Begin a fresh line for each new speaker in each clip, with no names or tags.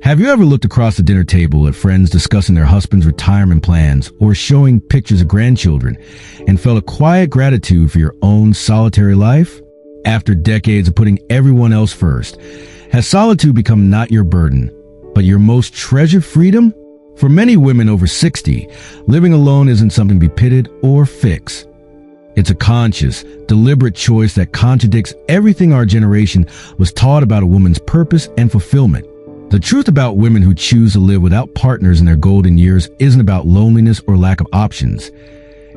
Have you ever looked across the dinner table at friends discussing their husband's retirement plans or showing pictures of grandchildren and felt a quiet gratitude for your own solitary life? After decades of putting everyone else first, has solitude become not your burden, but your most treasured freedom? For many women over 60, living alone isn't something to be pitted or fixed. It's a conscious, deliberate choice that contradicts everything our generation was taught about a woman's purpose and fulfillment. The truth about women who choose to live without partners in their golden years isn't about loneliness or lack of options.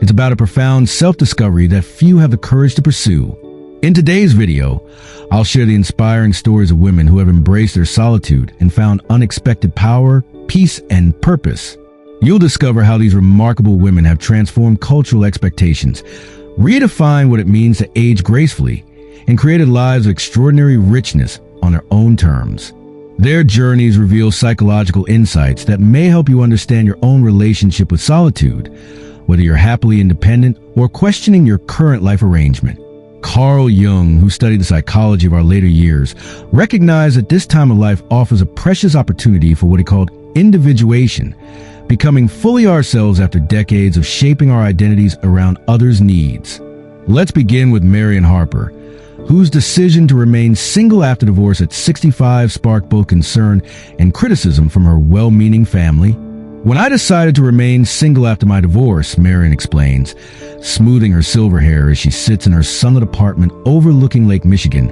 It's about a profound self-discovery that few have the courage to pursue. In today's video, I'll share the inspiring stories of women who have embraced their solitude and found unexpected power, peace, and purpose. You'll discover how these remarkable women have transformed cultural expectations, redefined what it means to age gracefully, and created lives of extraordinary richness on their own terms. Their journeys reveal psychological insights that may help you understand your own relationship with solitude, whether you're happily independent or questioning your current life arrangement. Carl Jung, who studied the psychology of our later years, recognized that this time of life offers a precious opportunity for what he called individuation, becoming fully ourselves after decades of shaping our identities around others' needs. Let's begin with Marion Harper, whose decision to remain single after divorce at 65 sparked both concern and criticism from her well-meaning family. "When I decided to remain single after my divorce," Marion explains, smoothing her silver hair as she sits in her sunlit apartment overlooking Lake Michigan,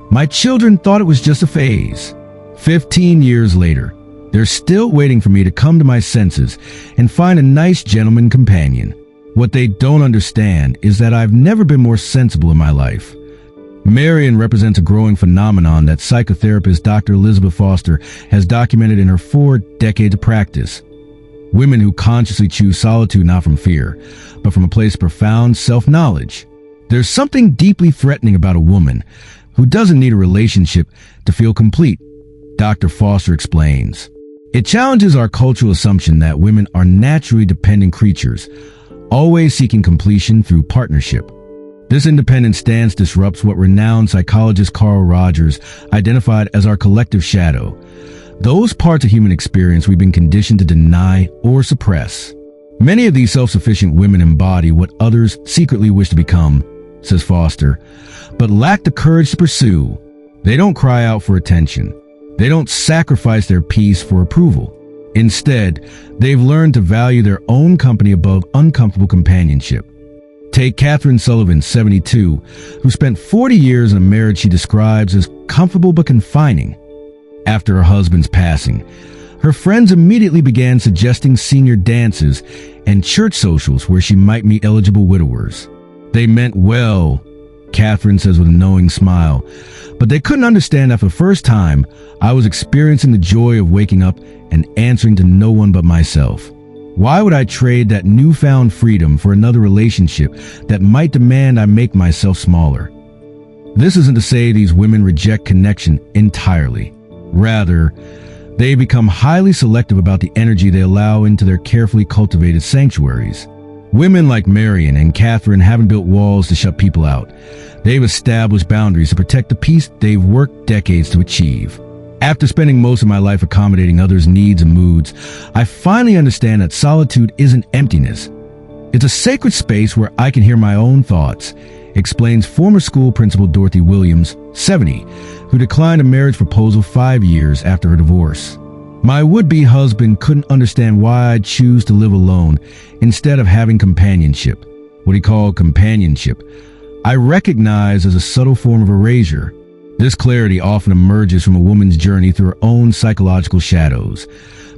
"my children thought it was just a phase. 15 years later, they're still waiting for me to come to my senses and find a nice gentleman companion. What they don't understand is that I've never been more sensible in my life." Marion represents a growing phenomenon that psychotherapist Dr. Elizabeth Foster has documented in her 4 decades of practice. Women who consciously choose solitude not from fear, but from a place of profound self-knowledge. There's something deeply threatening about a woman who doesn't need a relationship to feel complete, Dr. Foster explains. It challenges our cultural assumption that women are naturally dependent creatures, always seeking completion through partnership. This independent stance disrupts what renowned psychologist Carl Rogers identified as our collective shadow, those parts of human experience we've been conditioned to deny or suppress. Many of these self-sufficient women embody what others secretly wish to become, says Foster, but lack the courage to pursue. They don't cry out for attention. They don't sacrifice their peace for approval. Instead, they've learned to value their own company above uncomfortable companionship. Take Catherine Sullivan, 72, who spent 40 years in a marriage she describes as comfortable but confining. After her husband's passing, her friends immediately began suggesting senior dances and church socials where she might meet eligible widowers. They meant well, Catherine says with a knowing smile, but they couldn't understand that for the first time, I was experiencing the joy of waking up and answering to no one but myself. Why would I trade that newfound freedom for another relationship that might demand I make myself smaller? This isn't to say these women reject connection entirely. Rather, they become highly selective about the energy they allow into their carefully cultivated sanctuaries. Women like Marion and Catherine haven't built walls to shut people out. They've established boundaries to protect the peace they've worked decades to achieve. After spending most of my life accommodating others' needs and moods, I finally understand that solitude isn't emptiness. It's a sacred space where I can hear my own thoughts, explains former school principal Dorothy Williams, 70, who declined a marriage proposal 5 years after her divorce. My would-be husband couldn't understand why I'd choose to live alone instead of having companionship, what he called companionship, I recognize as a subtle form of erasure. This clarity often emerges from a woman's journey through her own psychological shadows,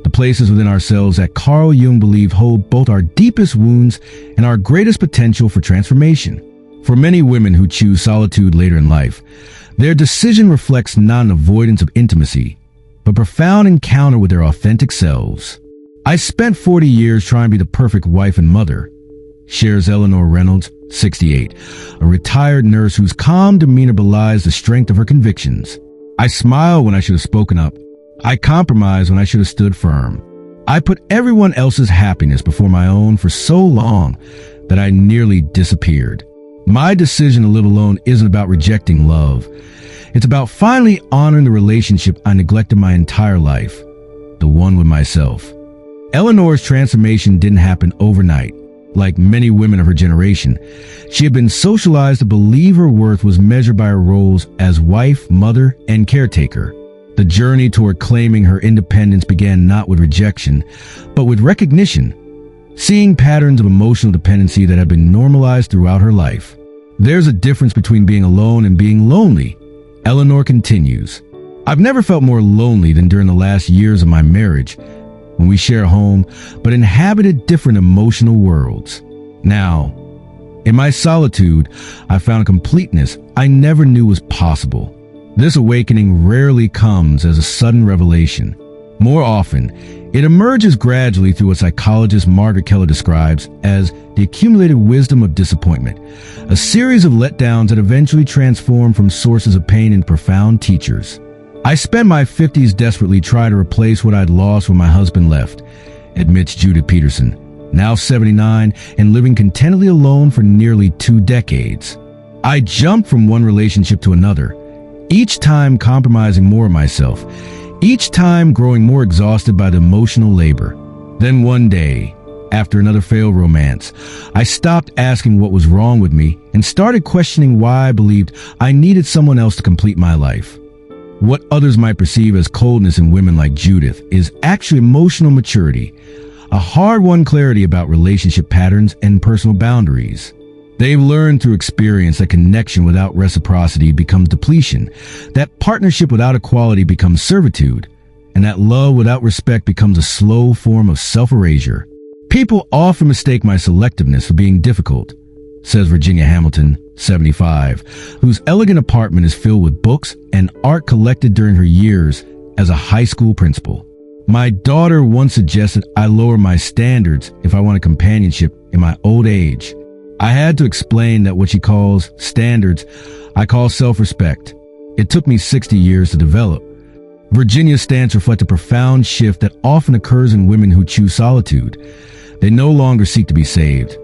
the places within ourselves that Carl Jung believed hold both our deepest wounds and our greatest potential for transformation. For many women who choose solitude later in life, their decision reflects not an avoidance of intimacy, but profound encounter with their authentic selves. I spent 40 years trying to be the perfect wife and mother, shares Eleanor Reynolds, 68, a retired nurse whose calm demeanor belies the strength of her convictions. I smiled when I should have spoken up. I compromised when I should have stood firm. I put everyone else's happiness before my own for so long that I nearly disappeared. My decision to live alone isn't about rejecting love. It's about finally honoring the relationship I neglected my entire life, the one with myself. Eleanor's transformation didn't happen overnight. Like many women of her generation, she had been socialized to believe her worth was measured by her roles as wife, mother, and caretaker. The journey toward claiming her independence began not with rejection, but with recognition, seeing patterns of emotional dependency that had been normalized throughout her life. There's a difference between being alone and being lonely, Eleanor continues. I've never felt more lonely than during the last years of my marriage, when we share a home but inhabited different emotional worlds. Now, in my solitude, I found a completeness I never knew was possible. This awakening rarely comes as a sudden revelation. More often, it emerges gradually through what psychologist Margaret Keller describes as the accumulated wisdom of disappointment, a series of letdowns that eventually transform from sources of pain into profound teachers. I spent my 50s desperately trying to replace what I'd lost when my husband left, admits Judith Peterson, now 79 and living contentedly alone for nearly 2 decades. I jumped from one relationship to another, each time compromising more of myself, each time growing more exhausted by the emotional labor. Then one day, after another failed romance, I stopped asking what was wrong with me and started questioning why I believed I needed someone else to complete my life. What others might perceive as coldness in women like Judith is actually emotional maturity, a hard-won clarity about relationship patterns and personal boundaries. They've learned through experience that connection without reciprocity becomes depletion, that partnership without equality becomes servitude, and that love without respect becomes a slow form of self-erasure. People often mistake my selectiveness for being difficult, says Virginia Hamilton, 75, whose elegant apartment is filled with books and art collected during her years as a high school principal. My daughter once suggested I lower my standards if I wanted companionship in my old age. I had to explain that what she calls standards, I call self-respect. It took me 60 years to develop. Virginia's stance reflects a profound shift that often occurs in women who choose solitude. They no longer seek to be saved.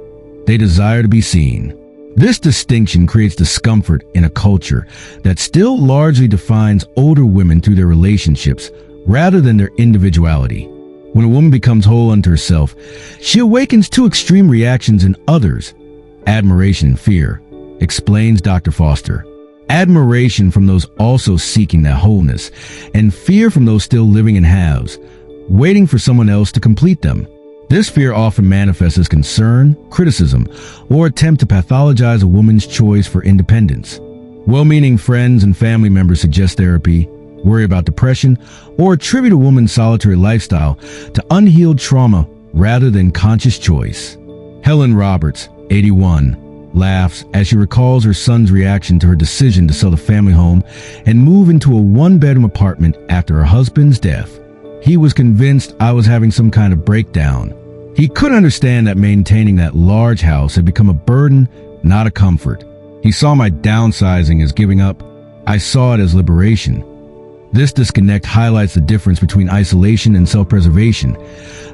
They desire to be seen. This distinction creates discomfort in a culture that still largely defines older women through their relationships rather than their individuality. When a woman becomes whole unto herself, she awakens 2 extreme reactions in others: admiration and fear, explains Dr. Foster. Admiration from those also seeking that wholeness, and fear from those still living in halves, waiting for someone else to complete them. This fear often manifests as concern, criticism, or attempt to pathologize a woman's choice for independence. Well-meaning friends and family members suggest therapy, worry about depression, or attribute a woman's solitary lifestyle to unhealed trauma rather than conscious choice. Helen Roberts, 81, laughs as she recalls her son's reaction to her decision to sell the family home and move into a 1-bedroom apartment after her husband's death. He was convinced I was having some kind of breakdown. He couldn't understand that maintaining that large house had become a burden, not a comfort. He saw my downsizing as giving up. I saw it as liberation. This disconnect highlights the difference between isolation and self-preservation,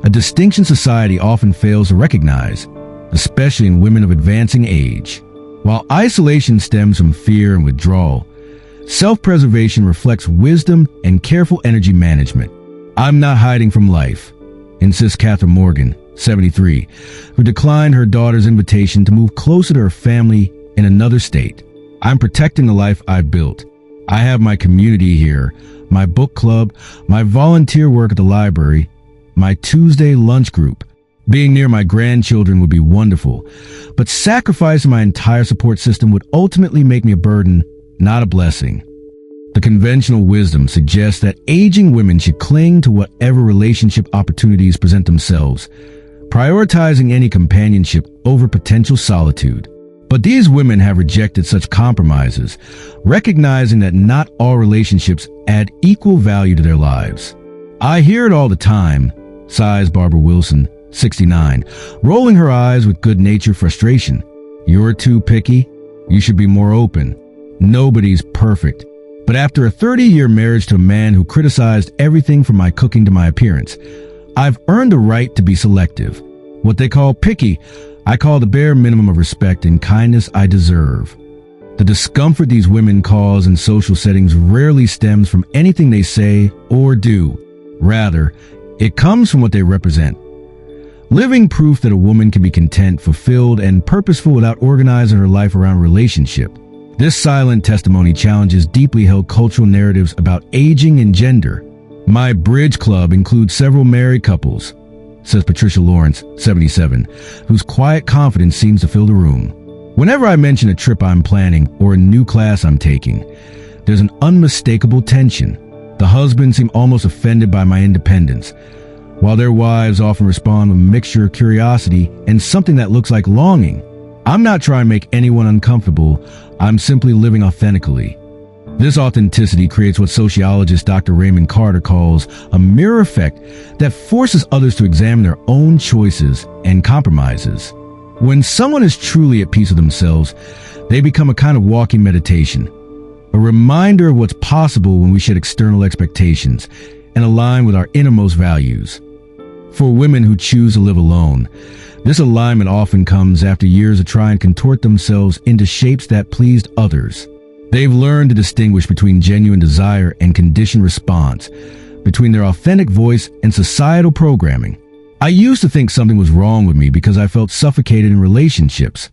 a distinction society often fails to recognize, especially in women of advancing age. While isolation stems from fear and withdrawal, self-preservation reflects wisdom and careful energy management. I'm not hiding from life, insists Catherine Morgan, 73, who declined her daughter's invitation to move closer to her family in another state. I'm protecting the life I've built. I have my community here, my book club, my volunteer work at the library, my Tuesday lunch group. Being near my grandchildren would be wonderful, but sacrificing my entire support system would ultimately make me a burden, not a blessing. The conventional wisdom suggests that aging women should cling to whatever relationship opportunities present themselves, prioritizing any companionship over potential solitude. But these women have rejected such compromises, recognizing that not all relationships add equal value to their lives. I hear it all the time, sighs Barbara Wilson, 69, rolling her eyes with good-natured frustration. You're too picky. You should be more open. Nobody's perfect. But after a 30-year marriage to a man who criticized everything from my cooking to my appearance, I've earned the right to be selective. What they call picky I call the bare minimum of respect and kindness I deserve. The discomfort these women cause in social settings rarely stems from anything they say or do. Rather, it comes from what they represent. Living proof that a woman can be content, fulfilled, and purposeful without organizing her life around relationship. This silent testimony challenges deeply held cultural narratives about aging and gender. My bridge club includes several married couples, says Patricia Lawrence, 77, whose quiet confidence seems to fill the room. Whenever I mention a trip I'm planning or a new class I'm taking, there's an unmistakable tension. The husbands seem almost offended by my independence, while their wives often respond with a mixture of curiosity and something that looks like longing. I'm not trying to make anyone uncomfortable. I'm simply living authentically. This authenticity creates what sociologist Dr. Raymond Carter calls a mirror effect that forces others to examine their own choices and compromises. When someone is truly at peace with themselves, they become a kind of walking meditation, a reminder of what's possible when we shed external expectations and align with our innermost values. For women who choose to live alone, this alignment often comes after years of trying to contort themselves into shapes that pleased others. They've learned to distinguish between genuine desire and conditioned response, between their authentic voice and societal programming. I used to think something was wrong with me because I felt suffocated in relationships,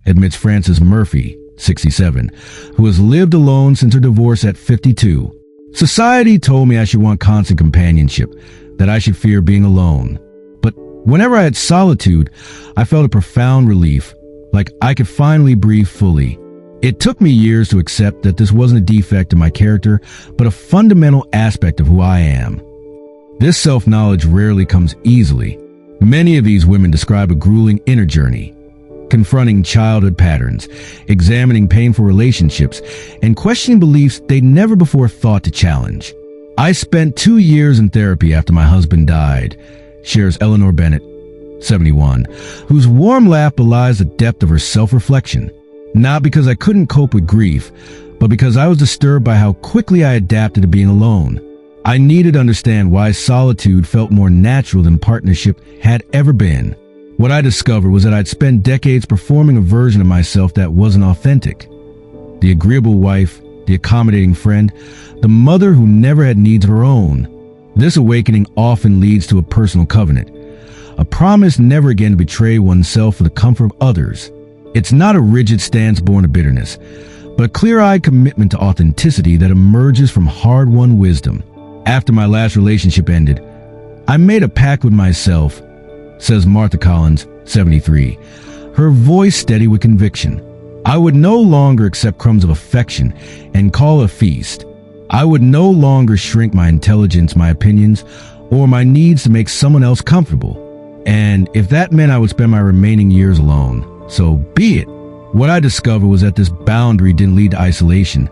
admits Frances Murphy, 67, who has lived alone since her divorce at 52. Society told me I should want constant companionship, that I should fear being alone. But whenever I had solitude, I felt a profound relief, like I could finally breathe fully. It took me years to accept that this wasn't a defect in my character, but a fundamental aspect of who I am. This self-knowledge rarely comes easily. Many of these women describe a grueling inner journey, confronting childhood patterns, examining painful relationships, and questioning beliefs they'd never before thought to challenge. I spent 2 years in therapy after my husband died, shares Eleanor Bennett, 71, whose warm laugh belies the depth of her self-reflection. Not because I couldn't cope with grief, but because I was disturbed by how quickly I adapted to being alone. I needed to understand why solitude felt more natural than partnership had ever been. What I discovered was that I'd spent decades performing a version of myself that wasn't authentic. The agreeable wife, the accommodating friend, the mother who never had needs of her own. This awakening often leads to a personal covenant, a promise never again to betray oneself for the comfort of others. It's not a rigid stance born of bitterness, but a clear-eyed commitment to authenticity that emerges from hard-won wisdom. After my last relationship ended, I made a pact with myself, says Martha Collins, 73, her voice steady with conviction. I would no longer accept crumbs of affection and call a feast. I would no longer shrink my intelligence, my opinions, or my needs to make someone else comfortable. And if that meant I would spend my remaining years alone, so be it. What I discovered was that this boundary didn't lead to isolation.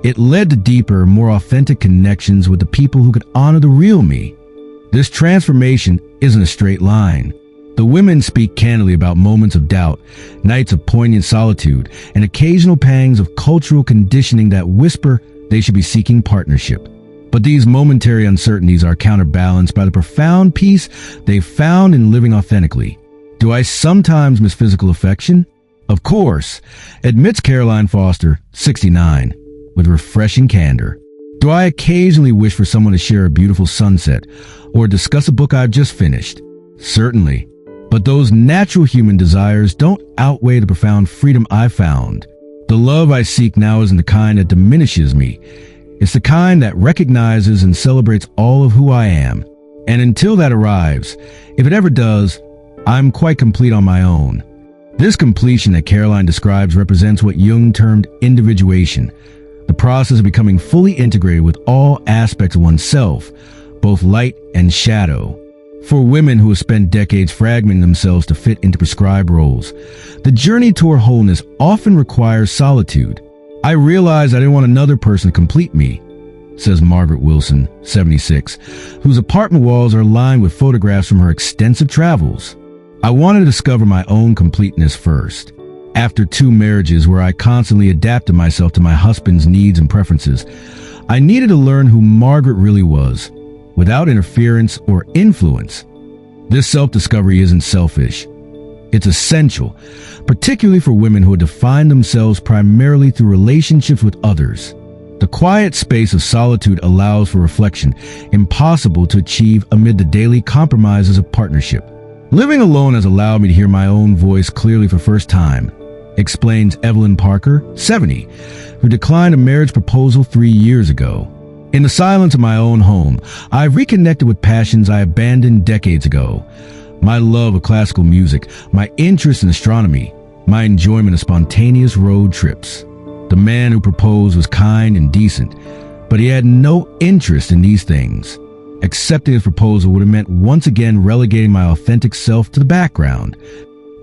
It led to deeper, more authentic connections with the people who could honor the real me. This transformation isn't a straight line. The women speak candidly about moments of doubt, nights of poignant solitude, and occasional pangs of cultural conditioning that whisper they should be seeking partnership. But these momentary uncertainties are counterbalanced by the profound peace they've found in living authentically. Do I sometimes miss physical affection? Of course, admits Caroline Foster, 69, with refreshing candor. Do I occasionally wish for someone to share a beautiful sunset or discuss a book I've just finished? Certainly. But those natural human desires don't outweigh the profound freedom I've found. The love I seek now isn't the kind that diminishes me. It's the kind that recognizes and celebrates all of who I am. And until that arrives, if it ever does, I'm quite complete on my own. This completion that Caroline describes represents what Jung termed individuation, the process of becoming fully integrated with all aspects of oneself, both light and shadow. For women who have spent decades fragmenting themselves to fit into prescribed roles, the journey toward wholeness often requires solitude. I realized I didn't want another person to complete me, says Margaret Wilson, 76, whose apartment walls are lined with photographs from her extensive travels. I wanted to discover my own completeness first. After 2 marriages where I constantly adapted myself to my husband's needs and preferences, I needed to learn who Margaret really was, without interference or influence. This self-discovery isn't selfish. It's essential, particularly for women who have defined themselves primarily through relationships with others. The quiet space of solitude allows for reflection, impossible to achieve amid the daily compromises of partnership. Living alone has allowed me to hear my own voice clearly for the first time, explains Evelyn Parker, 70, who declined a marriage proposal 3 years ago. In the silence of my own home, I've reconnected with passions I abandoned decades ago. My love of classical music, my interest in astronomy, my enjoyment of spontaneous road trips. The man who proposed was kind and decent, but he had no interest in these things. Accepting his proposal would have meant once again relegating my authentic self to the background.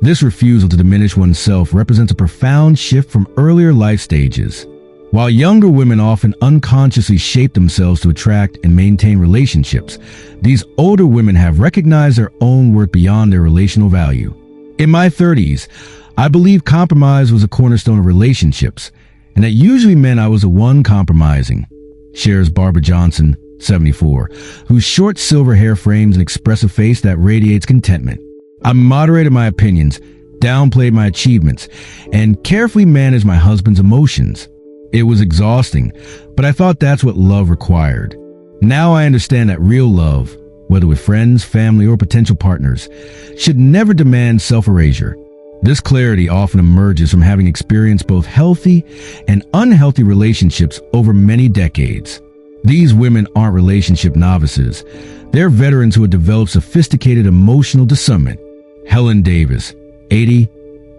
This refusal to diminish oneself represents a profound shift from earlier life stages. While younger women often unconsciously shape themselves to attract and maintain relationships, these older women have recognized their own worth beyond their relational value. In my 30s, I believe compromise was a cornerstone of relationships, and that usually meant I was the one compromising, shares Barbara Johnson, 74, whose short silver hair frames an expressive face that radiates contentment. I moderated my opinions, downplayed my achievements, and carefully managed my husband's emotions. It was exhausting, but I thought that's what love required. Now I understand that real love, whether with friends, family, or potential partners, should never demand self-erasure. This clarity often emerges from having experienced both healthy and unhealthy relationships over many decades. These women aren't relationship novices. They're veterans who have developed sophisticated emotional discernment. Helen Davis, 80,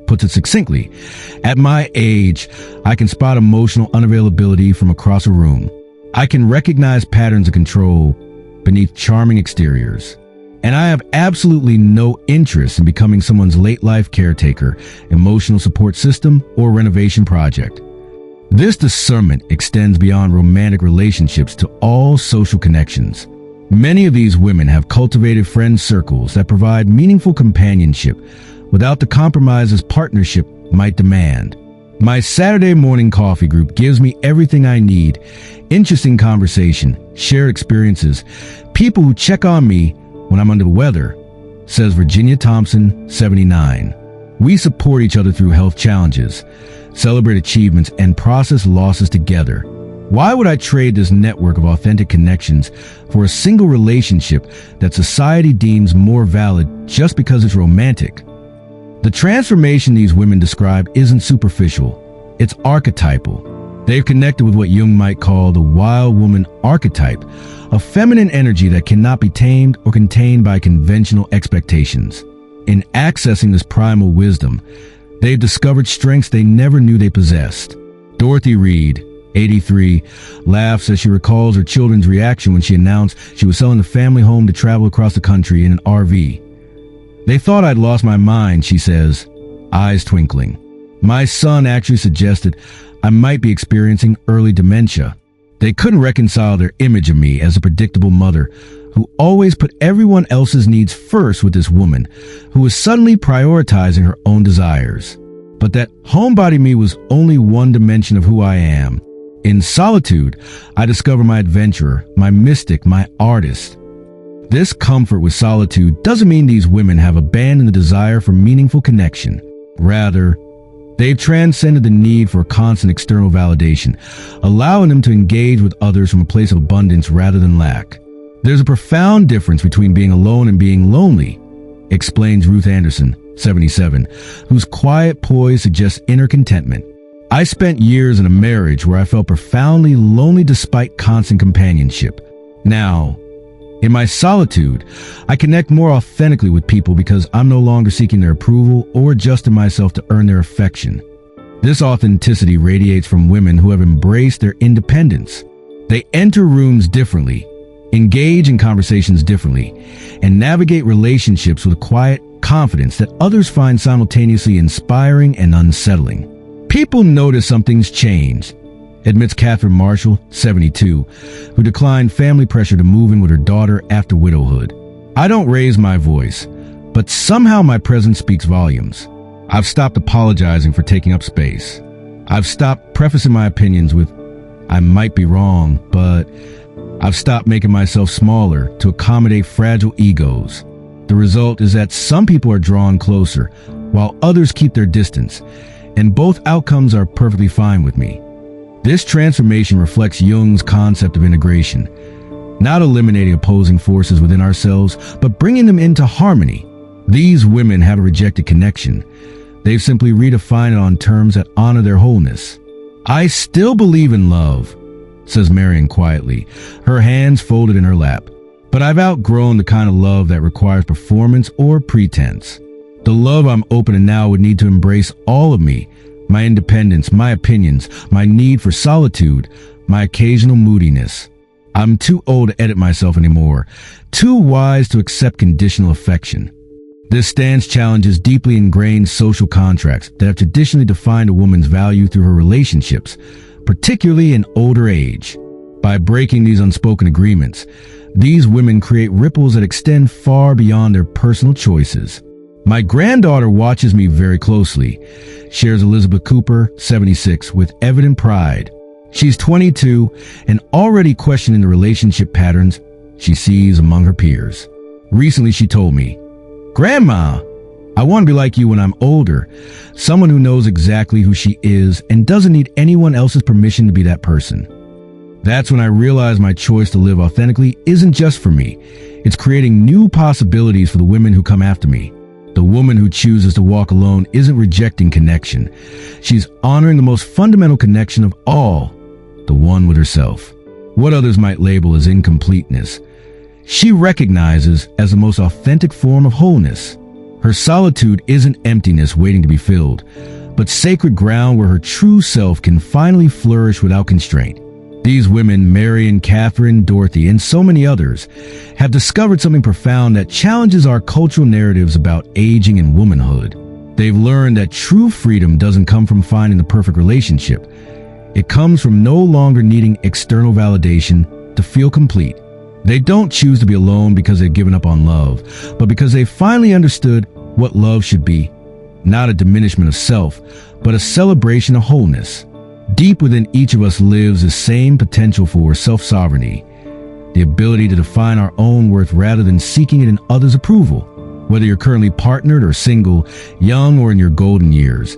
puts it succinctly, "At my age, I can spot emotional unavailability from across a room. I can recognize patterns of control beneath charming exteriors. And I have absolutely no interest in becoming someone's late life caretaker, emotional support system, or renovation project." This discernment extends beyond romantic relationships to all social connections. Many of these women have cultivated friend circles that provide meaningful companionship without the compromises partnership might demand. My Saturday morning coffee group gives me everything I need: interesting conversation, shared experiences, people who check on me when I'm under the weather, says Virginia Thompson, 79. We support each other through health challenges, celebrate achievements, and process losses together. Why would I trade this network of authentic connections for a single relationship that society deems more valid just because it's romantic? The transformation these women describe isn't superficial, it's archetypal. They've connected with what Jung might call the wild woman archetype, a feminine energy that cannot be tamed or contained by conventional expectations. In accessing this primal wisdom, they've discovered strengths they never knew they possessed. Dorothy Reed, 83, laughs as she recalls her children's reaction when she announced she was selling the family home to travel across the country in an RV. "They thought I'd lost my mind," she says, eyes twinkling. "My son actually suggested I might be experiencing early dementia." They couldn't reconcile their image of me as a predictable mother who always put everyone else's needs first with this woman who was suddenly prioritizing her own desires. But that homebody me was only one dimension of who I am. In solitude, I discover my adventurer, my mystic, my artist. This comfort with solitude doesn't mean these women have abandoned the desire for meaningful connection. Rather, they've transcended the need for constant external validation, allowing them to engage with others from a place of abundance rather than lack. There's a profound difference between being alone and being lonely, explains Ruth Anderson, 77, whose quiet poise suggests inner contentment. I spent years in a marriage where I felt profoundly lonely despite constant companionship. Now, in my solitude, I connect more authentically with people because I'm no longer seeking their approval or adjusting myself to earn their affection. This authenticity radiates from women who have embraced their independence. They enter rooms differently, engage in conversations differently, and navigate relationships with a quiet confidence that others find simultaneously inspiring and unsettling. People notice something's changed, admits Catherine Marshall, 72, who declined family pressure to move in with her daughter after widowhood. "I don't raise my voice, but somehow my presence speaks volumes. I've stopped apologizing for taking up space. I've stopped prefacing my opinions with, 'I might be wrong,' but I've stopped making myself smaller to accommodate fragile egos. The result is that some people are drawn closer, while others keep their distance, and both outcomes are perfectly fine with me. This transformation reflects Jung's concept of integration, not eliminating opposing forces within ourselves, but bringing them into harmony. These women haven't rejected connection. They've simply redefined it on terms that honor their wholeness. I still believe in love, says Marion quietly, her hands folded in her lap. But I've outgrown the kind of love that requires performance or pretense. The love I'm open to now would need to embrace all of me, my independence, my opinions, my need for solitude, my occasional moodiness. I'm too old to edit myself anymore, too wise to accept conditional affection. This stance challenges deeply ingrained social contracts that have traditionally defined a woman's value through her relationships, particularly in older age. By breaking these unspoken agreements, these women create ripples that extend far beyond their personal choices. My granddaughter watches me very closely, shares Elizabeth Cooper, 76, with evident pride. She's 22 and already questioning the relationship patterns she sees among her peers. Recently, she told me, "Grandma, I want to be like you when I'm older, someone who knows exactly who she is and doesn't need anyone else's permission to be that person." That's when I realized my choice to live authentically isn't just for me. It's creating new possibilities for the women who come after me. The woman who chooses to walk alone isn't rejecting connection. She's honoring the most fundamental connection of all, the one with herself. What others might label as incompleteness, she recognizes as the most authentic form of wholeness. Her solitude isn't emptiness waiting to be filled, but sacred ground where her true self can finally flourish without constraint. These women, Marion, Catherine, Dorothy, and so many others, have discovered something profound that challenges our cultural narratives about aging and womanhood. They've learned that true freedom doesn't come from finding the perfect relationship. It comes from no longer needing external validation to feel complete. They don't choose to be alone because they've given up on love, but because they finally understood what love should be. Not a diminishment of self, but a celebration of wholeness. Deep within each of us lives the same potential for self-sovereignty, the ability to define our own worth rather than seeking it in others' approval. Whether you're currently partnered or single, young or in your golden years,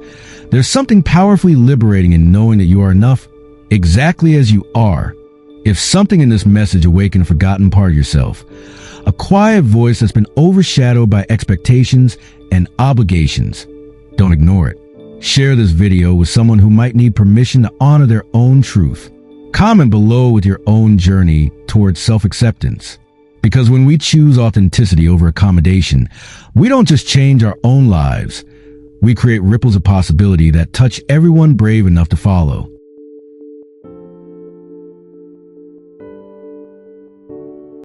there's something powerfully liberating in knowing that you are enough exactly as you are. If something in this message awakened a forgotten part of yourself, a quiet voice that's been overshadowed by expectations and obligations, don't ignore it. Share this video with someone who might need permission to honor their own truth. Comment below with your own journey towards self-acceptance. Because when we choose authenticity over accommodation, we don't just change our own lives, we create ripples of possibility that touch everyone brave enough to follow.